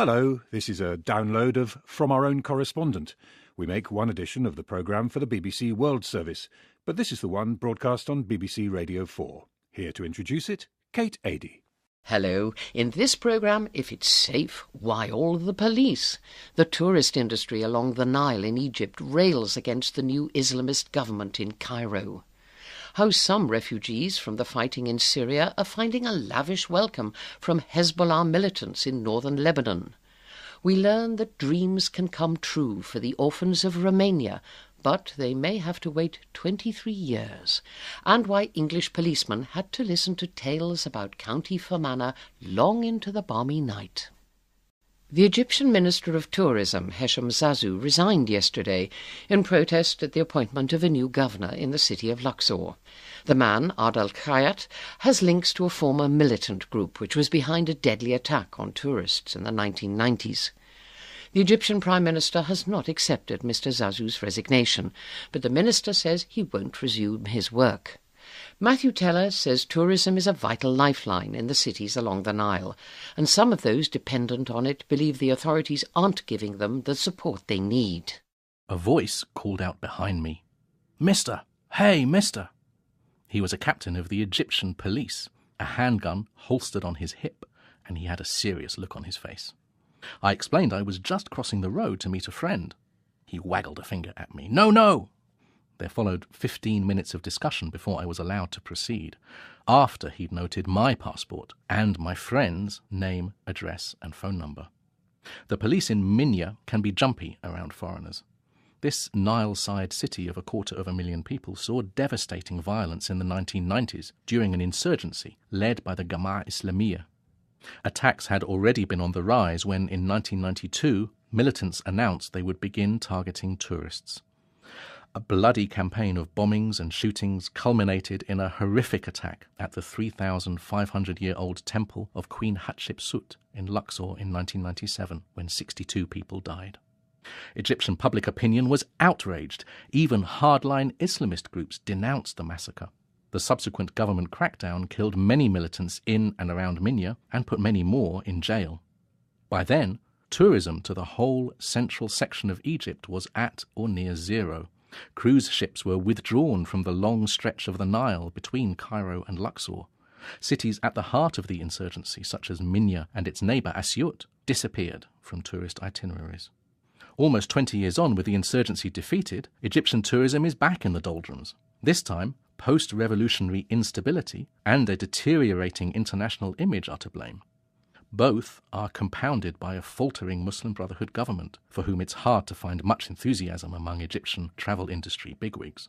Hello, this is a download of From Our Own Correspondent. We make one edition of the programme for the BBC World Service, but this is the one broadcast on BBC Radio 4. Here to introduce it, Kate Adie. Hello. In this programme, if it's safe, why all the police? The tourist industry along the Nile in Egypt rails against the new Islamist government in Cairo. How some refugees from the fighting in Syria are finding a lavish welcome from Hezbollah militants in northern Lebanon. We learn that dreams can come true for the orphans of Romania, but they may have to wait 23 years, and why English policemen had to listen to tales about County Fermanagh long into the balmy night. The Egyptian Minister of Tourism, Hesham Zazu, resigned yesterday in protest at the appointment of a new governor in the city of Luxor. The man, Adel Khayat, has links to a former militant group which was behind a deadly attack on tourists in the 1990s. The Egyptian Prime Minister has not accepted Mr. Zazu's resignation, but the minister says he won't resume his work. Matthew Teller says tourism is a vital lifeline in the cities along the Nile, and some of those dependent on it believe the authorities aren't giving them the support they need. A voice called out behind me, "Mister! Hey, mister!" He was a captain of the Egyptian police, a handgun holstered on his hip, and he had a serious look on his face. I explained I was just crossing the road to meet a friend. He waggled a finger at me. No! There followed 15 minutes of discussion before I was allowed to proceed, after he'd noted my passport and my friend's name, address and phone number. The police in Minya can be jumpy around foreigners. This Nile-side city of 250,000 people saw devastating violence in the 1990s during an insurgency led by the Jama'a Islamiyya. Attacks had already been on the rise when, in 1992, militants announced they would begin targeting tourists. A bloody campaign of bombings and shootings culminated in a horrific attack at the 3,500-year-old temple of Queen Hatshepsut in Luxor in 1997, when 62 people died. Egyptian public opinion was outraged. Even hardline Islamist groups denounced the massacre. The subsequent government crackdown killed many militants in and around Minya and put many more in jail. By then, tourism to the whole central section of Egypt was at or near zero. Cruise ships were withdrawn from the long stretch of the Nile between Cairo and Luxor. Cities at the heart of the insurgency, such as Minya and its neighbour Asyut, disappeared from tourist itineraries. Almost 20 years on, with the insurgency defeated, Egyptian tourism is back in the doldrums. This time, post-revolutionary instability and a deteriorating international image are to blame. Both are compounded by a faltering Muslim Brotherhood government, for whom it's hard to find much enthusiasm among Egyptian travel industry bigwigs.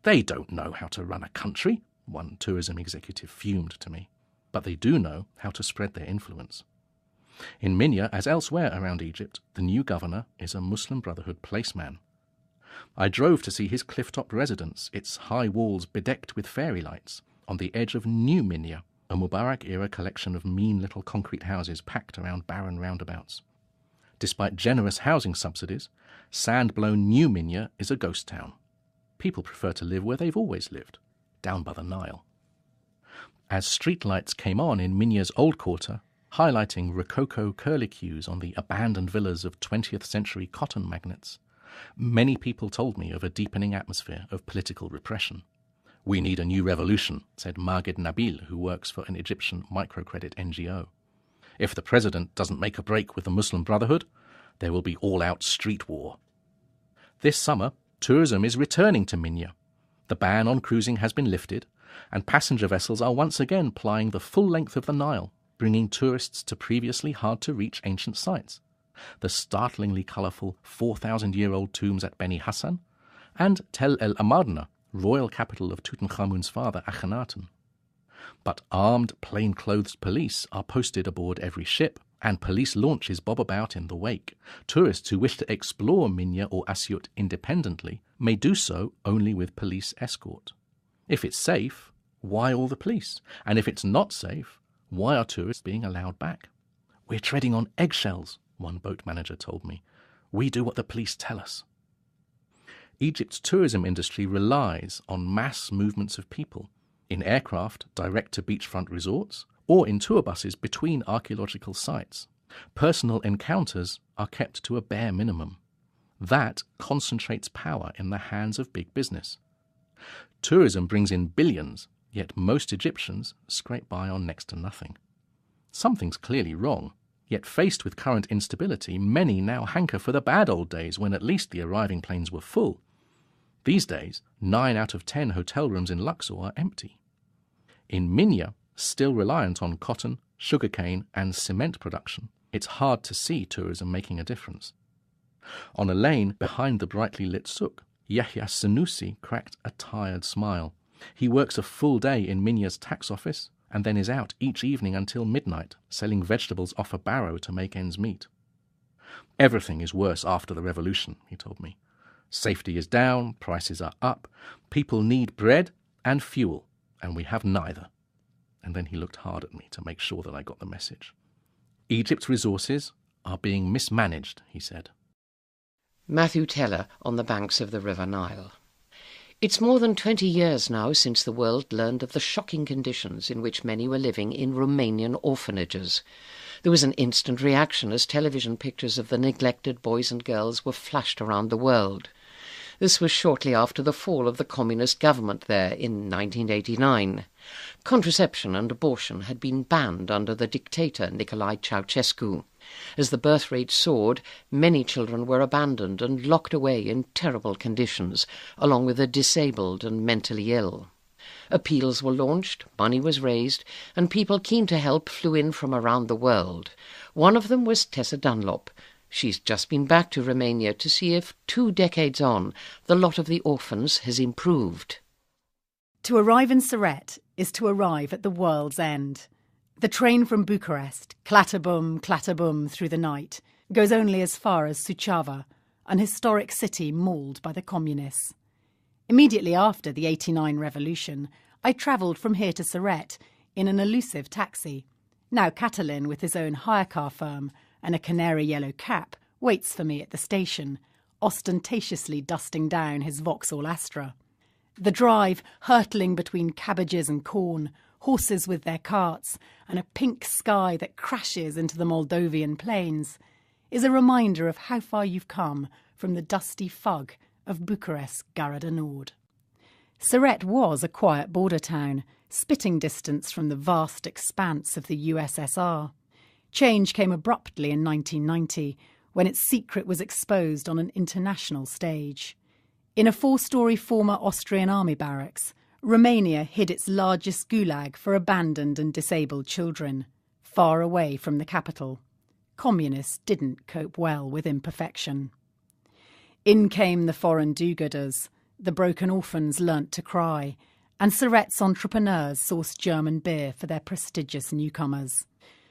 "They don't know how to run a country," one tourism executive fumed to me, "but they do know how to spread their influence." In Minya, as elsewhere around Egypt, the new governor is a Muslim Brotherhood placeman. I drove to see his cliff-top residence, its high walls bedecked with fairy lights, on the edge of New Minya, a Mubarak-era collection of mean little concrete houses packed around barren roundabouts. Despite generous housing subsidies, sand-blown New Minya is a ghost town. People prefer to live where they've always lived, down by the Nile. As streetlights came on in Minya's old quarter, highlighting rococo curlicues on the abandoned villas of 20th century cotton magnates, many people told me of a deepening atmosphere of political repression. "We need a new revolution," said Magid Nabil, who works for an Egyptian microcredit NGO. "If the president doesn't make a break with the Muslim Brotherhood, there will be all-out street war." This summer, tourism is returning to Minya. The ban on cruising has been lifted, and passenger vessels are once again plying the full length of the Nile, bringing tourists to previously hard-to-reach ancient sites. The startlingly colourful 4,000-year-old tombs at Beni Hassan, and Tel El Amarna, royal capital of Tutankhamun's father Akhenaten. But armed, plain-clothed police are posted aboard every ship, and police launches bob about in the wake. Tourists who wish to explore Minya or Asyut independently may do so only with police escort. If it's safe, why all the police? And if it's not safe, why are tourists being allowed back? "We're treading on eggshells," one boat manager told me. "We do what the police tell us." Egypt's tourism industry relies on mass movements of people, in aircraft direct to beachfront resorts, or in tour buses between archaeological sites. Personal encounters are kept to a bare minimum. That concentrates power in the hands of big business. Tourism brings in billions, yet most Egyptians scrape by on next to nothing. Something's clearly wrong, yet faced with current instability, many now hanker for the bad old days when at least the arriving planes were full. These days, 9 out of 10 hotel rooms in Luxor are empty. In Minya, still reliant on cotton, sugarcane and cement production, it's hard to see tourism making a difference. On a lane behind the brightly lit souk, Yahya Sanusi cracked a tired smile. He works a full day in Minya's tax office and then is out each evening until midnight, selling vegetables off a barrow to make ends meet. Everything is worse after the revolution, he told me. Safety is down, prices are up, people need bread and fuel, and we have neither. And then he looked hard at me to make sure that I got the message. Egypt's resources are being mismanaged, he said. Matthew Teller on the banks of the River Nile. It's more than 20 years now since the world learned of the shocking conditions in which many were living in Romanian orphanages. There was an instant reaction as television pictures of the neglected boys and girls were flashed around the world. This was shortly after the fall of the communist government there in 1989. Contraception and abortion had been banned under the dictator Nicolae Ceausescu. As the birth rate soared, many children were abandoned and locked away in terrible conditions, along with the disabled and mentally ill. Appeals were launched, money was raised, and people keen to help flew in from around the world. One of them was Tessa Dunlop. She's just been back to Romania to see if, 2 decades on, the lot of the orphans has improved. To arrive in Siret is to arrive at the world's end. The train from Bucharest, clatter-boom through the night, goes only as far as Suceava, an historic city mauled by the communists. Immediately after the '89 revolution, I travelled from here to Siret in an elusive taxi. Now Catalin, with his own hire car firm and a canary yellow cap, waits for me at the station, ostentatiously dusting down his Vauxhall Astra. The drive, hurtling between cabbages and corn, horses with their carts, and a pink sky that crashes into the Moldovan plains, is a reminder of how far you've come from the dusty fug of Bucharest's Garda Nord. Siret was a quiet border town, spitting distance from the vast expanse of the USSR. Change came abruptly in 1990, when its secret was exposed on an international stage. In a 4-storey former Austrian army barracks, Romania hid its largest gulag for abandoned and disabled children, far away from the capital. Communists didn't cope well with imperfection. In came the foreign do-gooders. The broken orphans learnt to cry, and Siret's entrepreneurs sourced German beer for their prestigious newcomers.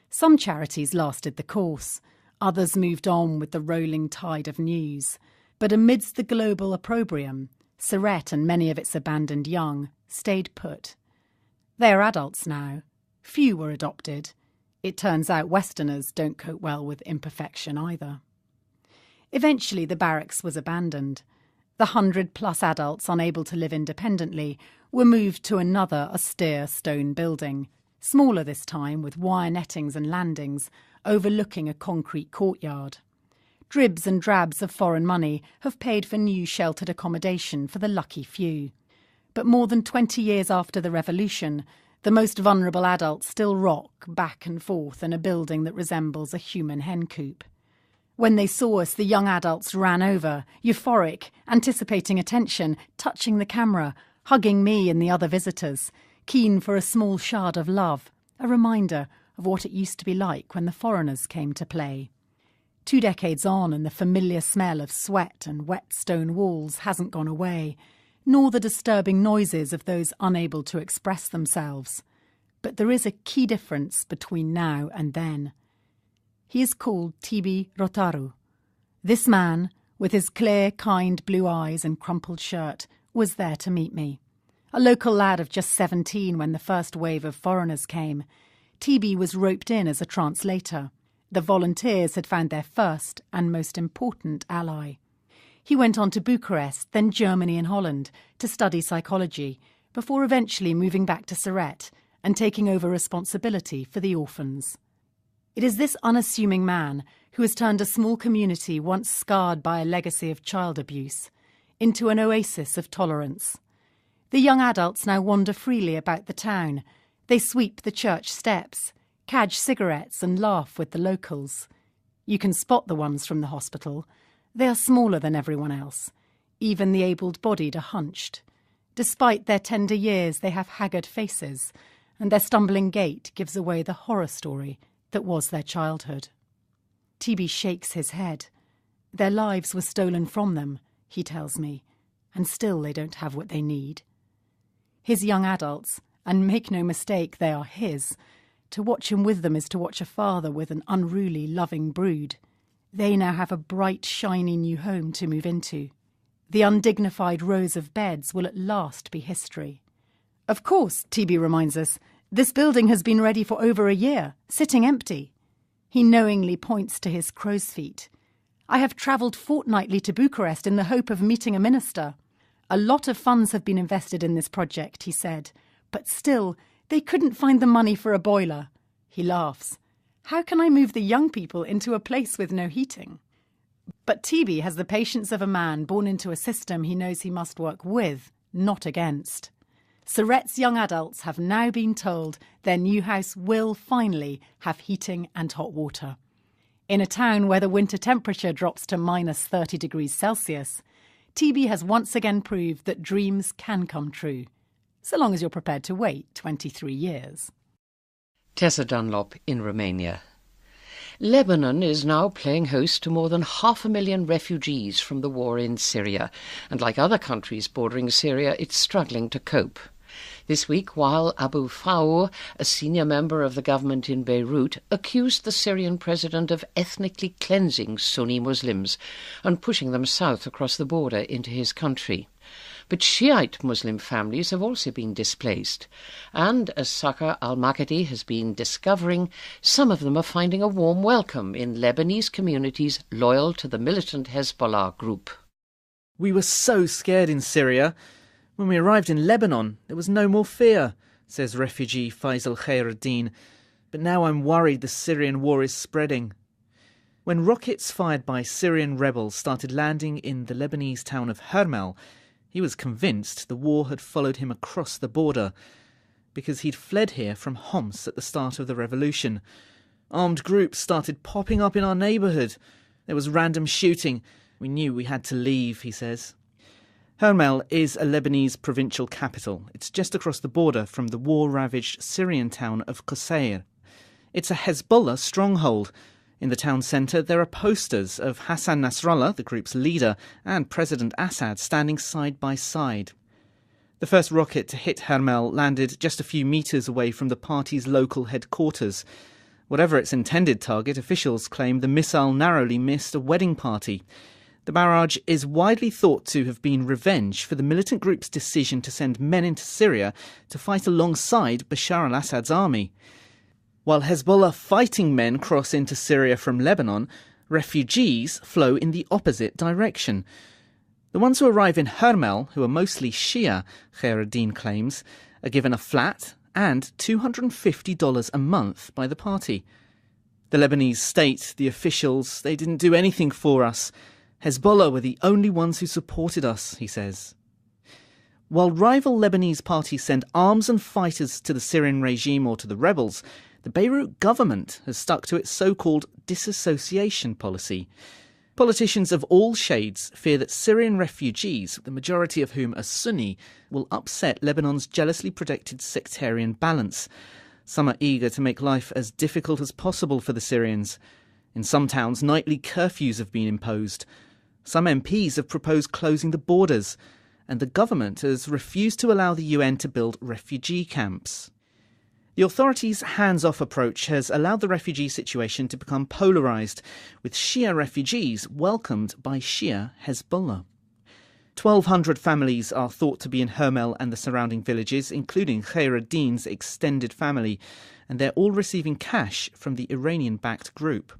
Some charities lasted the course, others moved on with the rolling tide of news. But amidst the global opprobrium, Siret and many of its abandoned young stayed put. They are adults now. Few were adopted. It turns out Westerners don't cope well with imperfection either. Eventually the barracks was abandoned. The 100+ adults unable to live independently were moved to another austere stone building, smaller this time with wire nettings and landings overlooking a concrete courtyard. Dribs and drabs of foreign money have paid for new sheltered accommodation for the lucky few. But more than 20 years after the revolution, the most vulnerable adults still rock back and forth in a building that resembles a human hen coop. When they saw us, the young adults ran over, euphoric, anticipating attention, touching the camera, hugging me and the other visitors, keen for a small shard of love, a reminder of what it used to be like when the foreigners came to play. 2 decades on, and the familiar smell of sweat and wet stone walls hasn't gone away, nor the disturbing noises of those unable to express themselves. But there is a key difference between now and then. He is called Tibi Rotaru. This man, with his clear, kind blue eyes and crumpled shirt, was there to meet me. A local lad of just 17 when the first wave of foreigners came, Tibi was roped in as a translator. The volunteers had found their first and most important ally. He went on to Bucharest, then Germany and Holland, to study psychology, before eventually moving back to Siret and taking over responsibility for the orphans. It is this unassuming man who has turned a small community once scarred by a legacy of child abuse into an oasis of tolerance. The young adults now wander freely about the town. They sweep the church steps, cadge cigarettes and laugh with the locals. You can spot the ones from the hospital. They are smaller than everyone else. Even the able-bodied are hunched. Despite their tender years, they have haggard faces, and their stumbling gait gives away the horror story that was their childhood. TB shakes his head. Their lives were stolen from them, he tells me, and still they don't have what they need. His young adults, and make no mistake, they are his. To watch him with them is to watch a father with an unruly, loving brood. They now have a bright, shiny new home to move into. The undignified rows of beds will at last be history. Of course, TB reminds us, this building has been ready for over a year, sitting empty. He knowingly points to his crow's feet. I have travelled fortnightly to Bucharest in the hope of meeting a minister. A lot of funds have been invested in this project, he said, but still, they couldn't find the money for a boiler. He laughs. How can I move the young people into a place with no heating? But TB has the patience of a man born into a system he knows he must work with, not against. Surrette's young adults have now been told their new house will finally have heating and hot water. In a town where the winter temperature drops to minus 30 degrees Celsius, TB has once again proved that dreams can come true, so long as you're prepared to wait 23 years. Tessa Dunlop in Romania. Lebanon is now playing host to more than 500,000 refugees from the war in Syria, and like other countries bordering Syria, it's struggling to cope. This week, while Abu Faou, a senior member of the government in Beirut, accused the Syrian president of ethnically cleansing Sunni Muslims and pushing them south across the border into his country. But Shiite Muslim families have also been displaced, and as Sakar al-Makati has been discovering, some of them are finding a warm welcome in Lebanese communities loyal to the militant Hezbollah group. We were so scared in Syria. When we arrived in Lebanon, there was no more fear, says refugee Faisal Khairuddin. But now I'm worried the Syrian war is spreading. When rockets fired by Syrian rebels started landing in the Lebanese town of Hermel, he was convinced the war had followed him across the border, because he'd fled here from Homs at the start of the revolution. Armed groups started popping up in our neighbourhood. There was random shooting. We knew we had to leave, he says. Hermel is a Lebanese provincial capital. It's just across the border from the war-ravaged Syrian town of Qusayr. It's a Hezbollah stronghold. In the town centre, there are posters of Hassan Nasrallah, the group's leader, and President Assad standing side by side. The first rocket to hit Hermel landed just a few metres away from the party's local headquarters. Whatever its intended target, officials claim the missile narrowly missed a wedding party. The barrage is widely thought to have been revenge for the militant group's decision to send men into Syria to fight alongside Bashar al-Assad's army. While Hezbollah fighting men cross into Syria from Lebanon, refugees flow in the opposite direction. The ones who arrive in Hermel, who are mostly Shia, Khairuddin claims, are given a flat and $250 a month by the party. The Lebanese state, the officials, they didn't do anything for us. Hezbollah were the only ones who supported us, he says. While rival Lebanese parties send arms and fighters to the Syrian regime or to the rebels, the Beirut government has stuck to its so-called disassociation policy. Politicians of all shades fear that Syrian refugees, the majority of whom are Sunni, will upset Lebanon's jealously protected sectarian balance. Some are eager to make life as difficult as possible for the Syrians. In some towns, nightly curfews have been imposed. Some MPs have proposed closing the borders, and the government has refused to allow the UN to build refugee camps. The authorities' hands-off approach has allowed the refugee situation to become polarised, with Shia refugees welcomed by Shia Hezbollah. 1,200 families are thought to be in Hermel and the surrounding villages, including Khairuddin's extended family, and they're all receiving cash from the Iranian-backed group.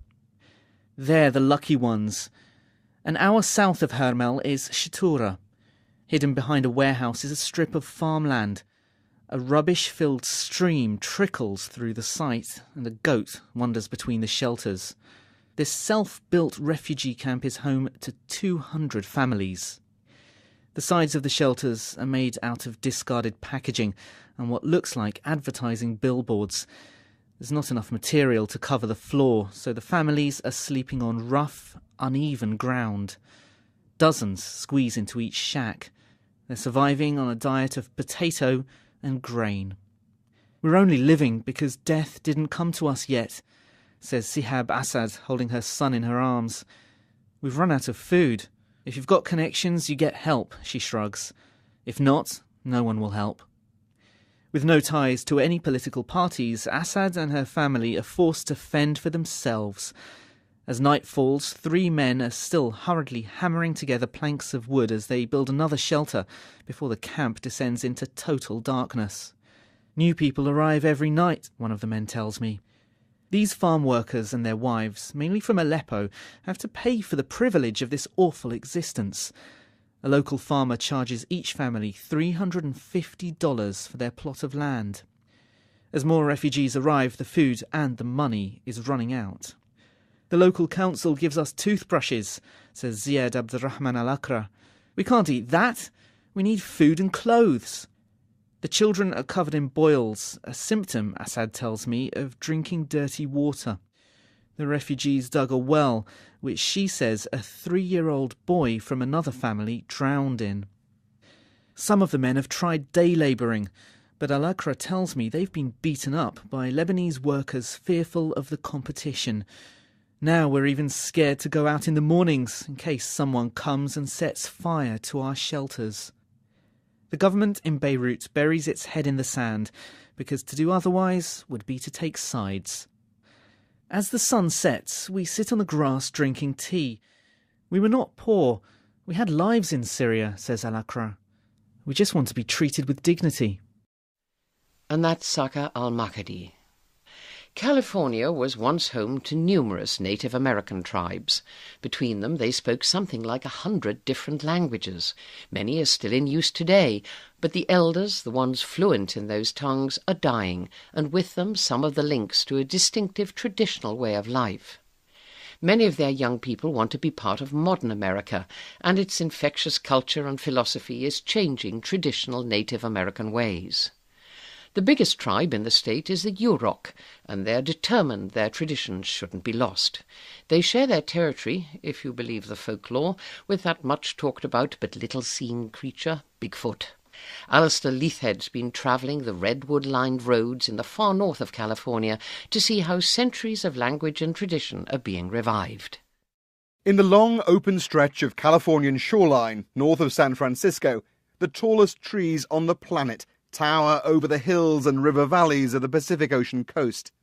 They're the lucky ones. An hour south of Hermel is Shitura. Hidden behind a warehouse is a strip of farmland. A rubbish-filled stream trickles through the site, and a goat wanders between the shelters. This self-built refugee camp is home to 200 families. The sides of the shelters are made out of discarded packaging and what looks like advertising billboards. There's not enough material to cover the floor, so the families are sleeping on rough, uneven ground. Dozens squeeze into each shack. They're surviving on a diet of potato and grain. We're only living because death didn't come to us yet, says Sihab Assad, holding her son in her arms. We've run out of food. If you've got connections, you get help, she shrugs. If not, no one will help. With no ties to any political parties, Assad and her family are forced to fend for themselves. As night falls, 3 men are still hurriedly hammering together planks of wood as they build another shelter before the camp descends into total darkness. New people arrive every night, one of the men tells me. These farm workers and their wives, mainly from Aleppo, have to pay for the privilege of this awful existence. A local farmer charges each family $350 for their plot of land. As more refugees arrive, the food and the money is running out. The local council gives us toothbrushes, says Ziad Abdurrahman Al-Akra. We can't eat that. We need food and clothes. The children are covered in boils, a symptom, Assad tells me, of drinking dirty water. The refugees dug a well, which she says a 3-year-old boy from another family drowned in. Some of the men have tried day labouring, but Al-Akra tells me they've been beaten up by Lebanese workers fearful of the competition. Now we're even scared to go out in the mornings in case someone comes and sets fire to our shelters. The government in Beirut buries its head in the sand because to do otherwise would be to take sides. As the sun sets, we sit on the grass drinking tea. We were not poor. We had lives in Syria, says Al-Akra. We just want to be treated with dignity. And that's Saka al-Makadi. California was once home to numerous Native American tribes. Between them they spoke something like 100 different languages. Many are still in use today, but the elders, the ones fluent in those tongues, are dying, and with them some of the links to a distinctive traditional way of life. Many of their young people want to be part of modern America, and its infectious culture and philosophy is changing traditional Native American ways. The biggest tribe in the state is the Yurok, and they're determined their traditions shouldn't be lost. They share their territory, if you believe the folklore, with that much-talked-about but little-seen creature, Bigfoot. Alistair Leithhead's been travelling the redwood-lined roads in the far north of California to see how centuries of language and tradition are being revived. In the long, open stretch of Californian shoreline north of San Francisco, the tallest trees on the planet tower over the hills and river valleys of the Pacific Ocean coast.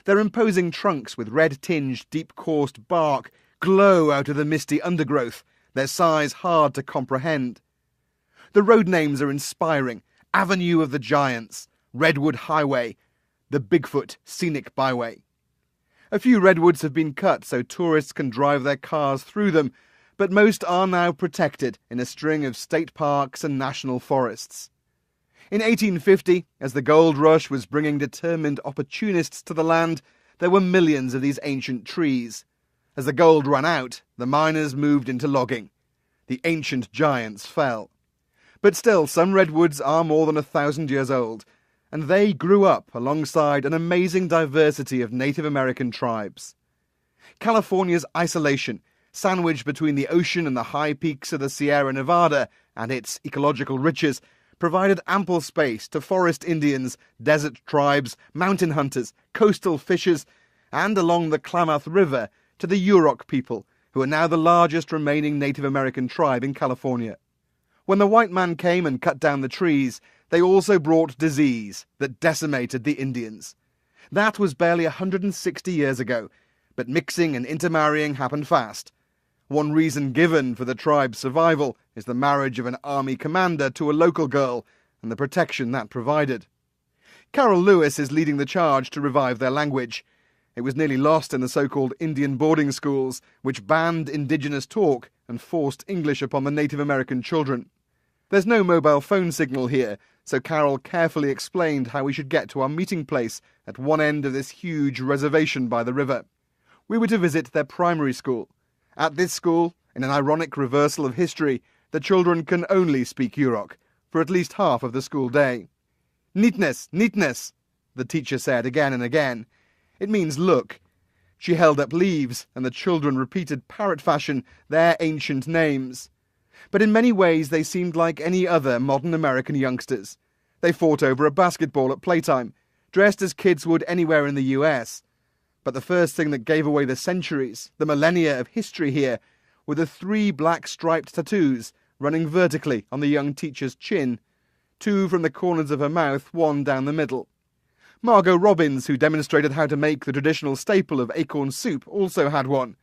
Their imposing trunks with red-tinged, deep-coursed bark glow out of the misty undergrowth, their size hard to comprehend. The road names are inspiring: Avenue of the Giants, Redwood Highway, the Bigfoot Scenic Byway. A few redwoods have been cut so tourists can drive their cars through them, but most are now protected in a string of state parks and national forests. In 1850, as the gold rush was bringing determined opportunists to the land, there were millions of these ancient trees. As the gold ran out, the miners moved into logging. The ancient giants fell. But still, some redwoods are more than 1,000 years old, and they grew up alongside an amazing diversity of Native American tribes. California's isolation, sandwiched between the ocean and the high peaks of the Sierra Nevada and its ecological riches, provided ample space to forest Indians, desert tribes, mountain hunters, coastal fishers, and along the Klamath River to the Yurok people, who are now the largest remaining Native American tribe in California. When the white man came and cut down the trees, they also brought disease that decimated the Indians. That was barely 160 years ago, but mixing and intermarrying happened fast. One reason given for the tribe's survival is the marriage of an army commander to a local girl and the protection that provided. Carol Lewis is leading the charge to revive their language. It was nearly lost in the so-called Indian boarding schools, which banned indigenous talk and forced English upon the Native American children. There's no mobile phone signal here, so Carol carefully explained how we should get to our meeting place at one end of this huge reservation by the river. We were to visit their primary school. At this school, in an ironic reversal of history, the children can only speak Yurok for at least half of the school day. Neatness, neatness, the teacher said again and again. It means look. She held up leaves, and the children repeated parrot fashion their ancient names. But in many ways they seemed like any other modern American youngsters. They fought over a basketball at playtime, dressed as kids would anywhere in the US. But the first thing that gave away the centuries, the millennia of history here, were the 3 black striped tattoos running vertically on the young teacher's chin, 2 from the corners of her mouth, 1 down the middle. Margot Robbins, who demonstrated how to make the traditional staple of acorn soup, also had one.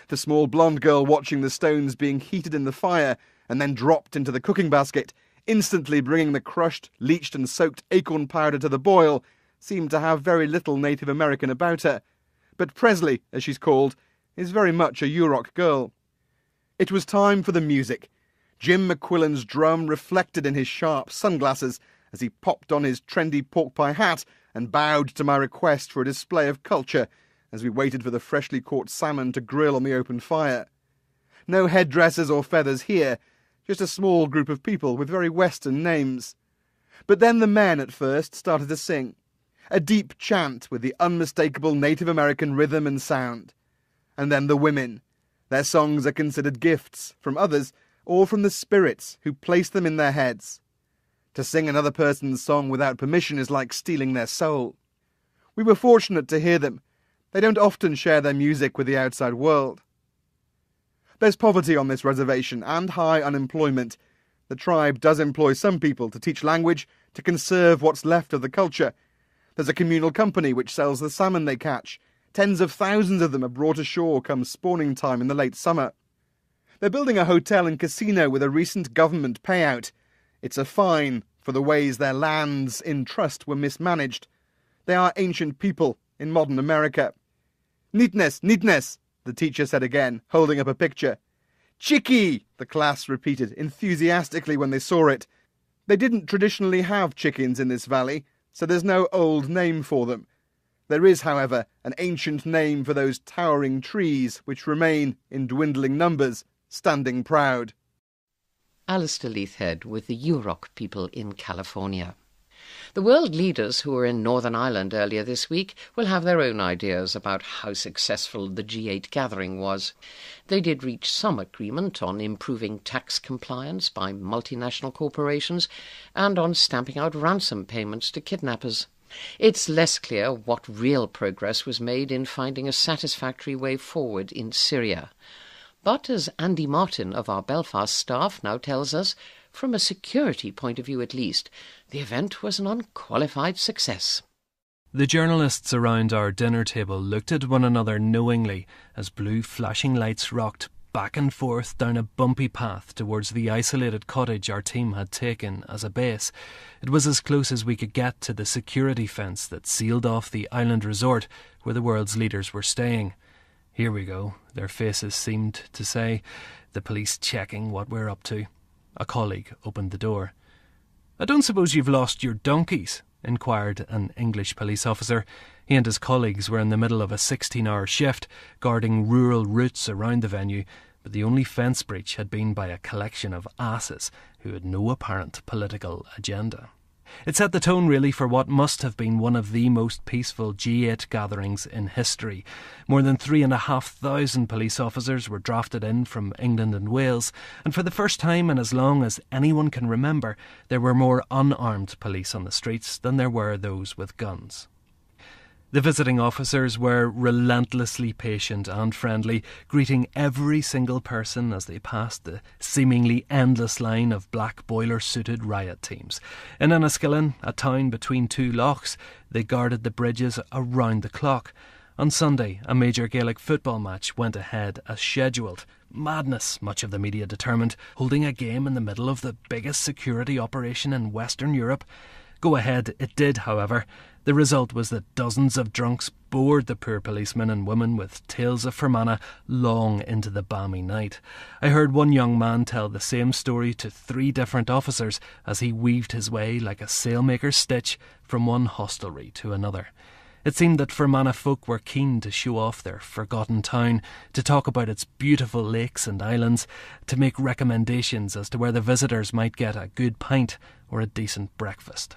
The small blonde girl watching the stones being heated in the fire and then dropped into the cooking basket, instantly bringing the crushed, leached and soaked acorn powder to the boil, seemed to have very little Native American about her. But Presley, as she's called, is very much a Yurok girl. It was time for the music. Jim McQuillan's drum reflected in his sharp sunglasses as he popped on his trendy pork pie hat and bowed to my request for a display of culture as we waited for the freshly caught salmon to grill on the open fire. No headdresses or feathers here, just a small group of people with very Western names. But then the men at first started to sing, a deep chant with the unmistakable Native American rhythm and sound. And then the women. Their songs are considered gifts from others or from the spirits who place them in their heads. To sing another person's song without permission is like stealing their soul. We were fortunate to hear them. They don't often share their music with the outside world. There's poverty on this reservation and high unemployment. The tribe does employ some people to teach language, to conserve what's left of the culture. There's a communal company which sells the salmon they catch. Tens of thousands of them are brought ashore come spawning time in the late summer. They're building a hotel and casino with a recent government payout. It's a fine for the ways their lands in trust were mismanaged. They are ancient people in modern America. Neatness, neatness, the teacher said again, holding up a picture. Chicky, the class repeated enthusiastically when they saw it. They didn't traditionally have chickens in this valley, so there's no old name for them. There is, however, an ancient name for those towering trees which remain, in dwindling numbers, standing proud. Alistair Leithhead with the Yurok people in California. The world leaders who were in Northern Ireland earlier this week will have their own ideas about how successful the G8 gathering was. They did reach some agreement on improving tax compliance by multinational corporations and on stamping out ransom payments to kidnappers. It's less clear what real progress was made in finding a satisfactory way forward in Syria. But as Andy Martin of our Belfast staff now tells us, from a security point of view at least, the event was an unqualified success. The journalists around our dinner table looked at one another knowingly as blue flashing lights rocked back and forth down a bumpy path towards the isolated cottage our team had taken as a base. It was as close as we could get to the security fence that sealed off the island resort where the world's leaders were staying. Here we go, their faces seemed to say, the police checking what we're up to. A colleague opened the door. "I don't suppose you've lost your donkeys?" inquired an English police officer. He and his colleagues were in the middle of a 16-hour shift, guarding rural routes around the venue, but the only fence breach had been by a collection of asses who had no apparent political agenda. It set the tone really for what must have been one of the most peaceful G8 gatherings in history. More than 3,500 police officers were drafted in from England and Wales, and for the first time in as long as anyone can remember, there were more unarmed police on the streets than there were those with guns. The visiting officers were relentlessly patient and friendly, greeting every single person as they passed the seemingly endless line of black boiler-suited riot teams. In Enniskillen, a town between two lochs, they guarded the bridges around the clock. On Sunday, a major Gaelic football match went ahead as scheduled. Madness, much of the media determined, holding a game in the middle of the biggest security operation in Western Europe. Go ahead it did, however. The result was that dozens of drunks bored the poor policemen and women with tales of Fermanagh long into the balmy night. I heard one young man tell the same story to 3 different officers as he weaved his way like a sailmaker's stitch from one hostelry to another. It seemed that Fermanagh folk were keen to show off their forgotten town, to talk about its beautiful lakes and islands, to make recommendations as to where the visitors might get a good pint or a decent breakfast.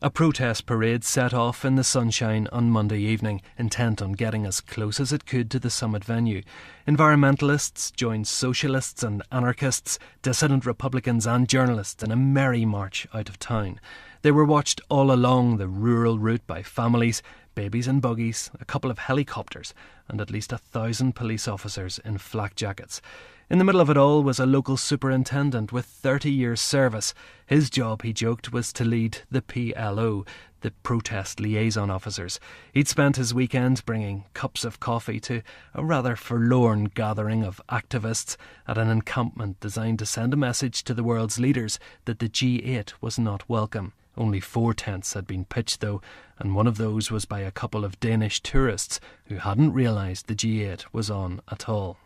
A protest parade set off in the sunshine on Monday evening, intent on getting as close as it could to the summit venue. Environmentalists joined socialists and anarchists, dissident Republicans and journalists in a merry march out of town. They were watched all along the rural route by families, babies in buggies, a couple of helicopters, and at least 1,000 police officers in flak jackets. In the middle of it all was a local superintendent with 30 years' service. His job, he joked, was to lead the PLO, the Protest Liaison Officers. He'd spent his weekend bringing cups of coffee to a rather forlorn gathering of activists at an encampment designed to send a message to the world's leaders that the G8 was not welcome. Only 4 tents had been pitched, though, and one of those was by a couple of Danish tourists who hadn't realised the G8 was on at all.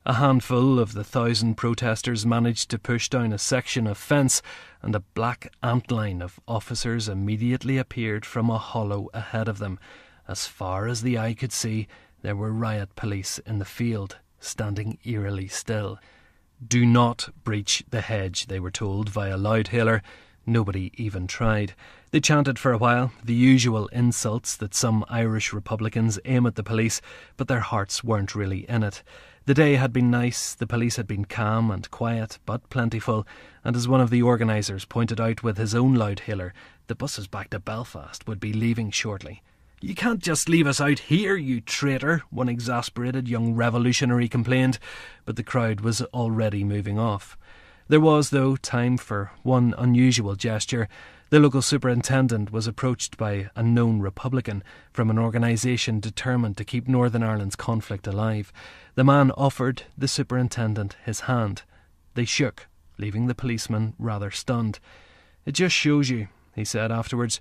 A handful of the 1,000 protesters managed to push down a section of fence, and a black antline of officers immediately appeared from a hollow ahead of them. As far as the eye could see, there were riot police in the field, standing eerily still. Do not breach the hedge, they were told via loudhailer. Nobody even tried. They chanted for a while, the usual insults that some Irish Republicans aim at the police, but their hearts weren't really in it. The day had been nice, the police had been calm and quiet, but plentiful, and as one of the organisers pointed out with his own loudhailer, the buses back to Belfast would be leaving shortly. "You can't just leave us out here, you traitor," one exasperated young revolutionary complained, but the crowd was already moving off. There was, though, time for one unusual gesture. The local superintendent was approached by a known Republican from an organisation determined to keep Northern Ireland's conflict alive. The man offered the superintendent his hand. They shook, leaving the policeman rather stunned. "It just shows you," he said afterwards,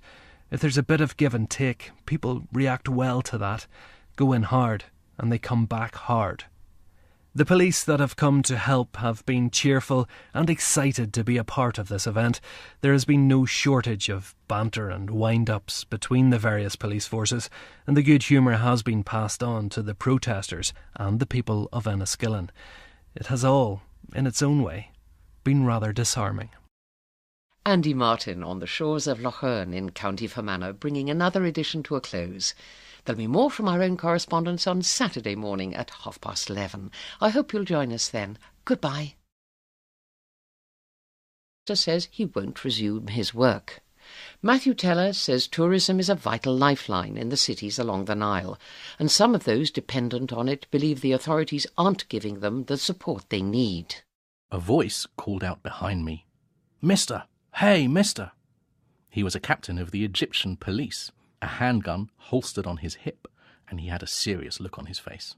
"if there's a bit of give and take, people react well to that, go in hard, and they come back hard." The police that have come to help have been cheerful and excited to be a part of this event. There has been no shortage of banter and wind-ups between the various police forces, and the good humour has been passed on to the protesters and the people of Enniskillen. It has all, in its own way, been rather disarming. Andy Martin on the shores of Lough Erne in County Fermanagh, bringing another edition to a close. There'll be more from our own correspondents on Saturday morning at 11:30. I hope you'll join us then. Goodbye. Says he won't resume his work. Matthew Teller says tourism is a vital lifeline in the cities along the Nile, and some of those dependent on it believe the authorities aren't giving them the support they need. A voice called out behind me, "Mister! Hey, mister!" He was a captain of the Egyptian police, a handgun holstered on his hip, and he had a serious look on his face.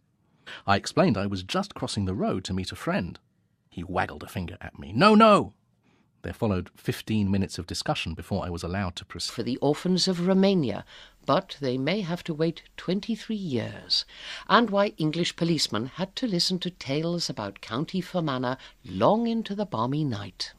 I explained I was just crossing the road to meet a friend. He waggled a finger at me. "No, no!" There followed 15 minutes of discussion before I was allowed to proceed. For the orphans of Romania, but they may have to wait 23 years, and why English policemen had to listen to tales about County Fermanagh long into the balmy night.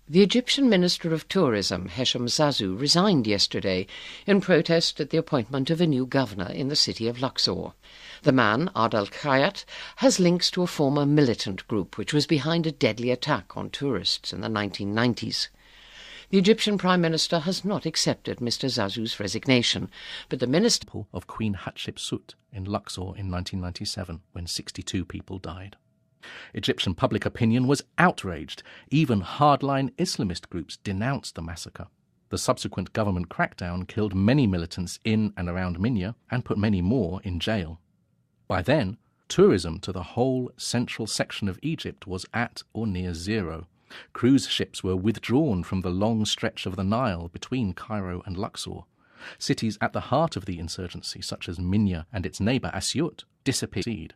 The Egyptian Minister of Tourism, Hesham Zazu, resigned yesterday in protest at the appointment of a new governor in the city of Luxor. The man, Adel Khayat, has links to a former militant group which was behind a deadly attack on tourists in the 1990s. The Egyptian Prime Minister has not accepted Mr. Zazu's resignation, but the minister of Queen Hatshepsut in Luxor in 1997, when 62 people died. Egyptian public opinion was outraged. Even hardline Islamist groups denounced the massacre. The subsequent government crackdown killed many militants in and around Minya and put many more in jail. By then, tourism to the whole central section of Egypt was at or near zero. Cruise ships were withdrawn from the long stretch of the Nile between Cairo and Luxor. Cities at the heart of the insurgency, such as Minya and its neighbour Asyut, disappeared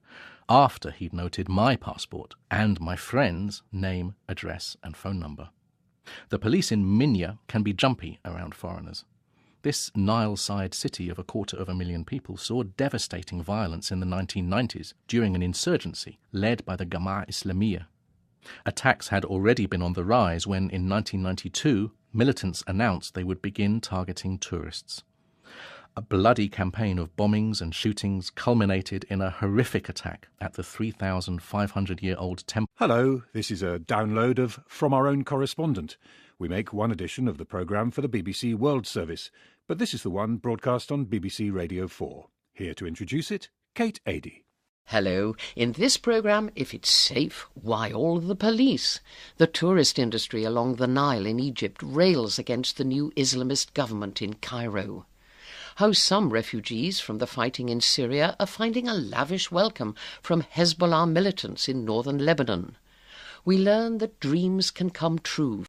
after he'd noted my passport and my friend's name, address and phone number. The police in Minya can be jumpy around foreigners. This Nile-side city of 250,000 people saw devastating violence in the 1990s during an insurgency led by the Jama'a Islamiyah. Attacks had already been on the rise when, in 1992, militants announced they would begin targeting tourists. A bloody campaign of bombings and shootings culminated in a horrific attack at the 3,500-year-old temple. Hello, this is a download of From Our Own Correspondent. We make one edition of the programme for the BBC World Service, but this is the one broadcast on BBC Radio 4. Here to introduce it, Kate Adie. Hello. In this programme, if it's safe, why all the police? The tourist industry along the Nile in Egypt rails against the new Islamist government in Cairo. How some refugees from the fighting in Syria are finding a lavish welcome from Hezbollah militants in northern Lebanon. We learn that dreams can come true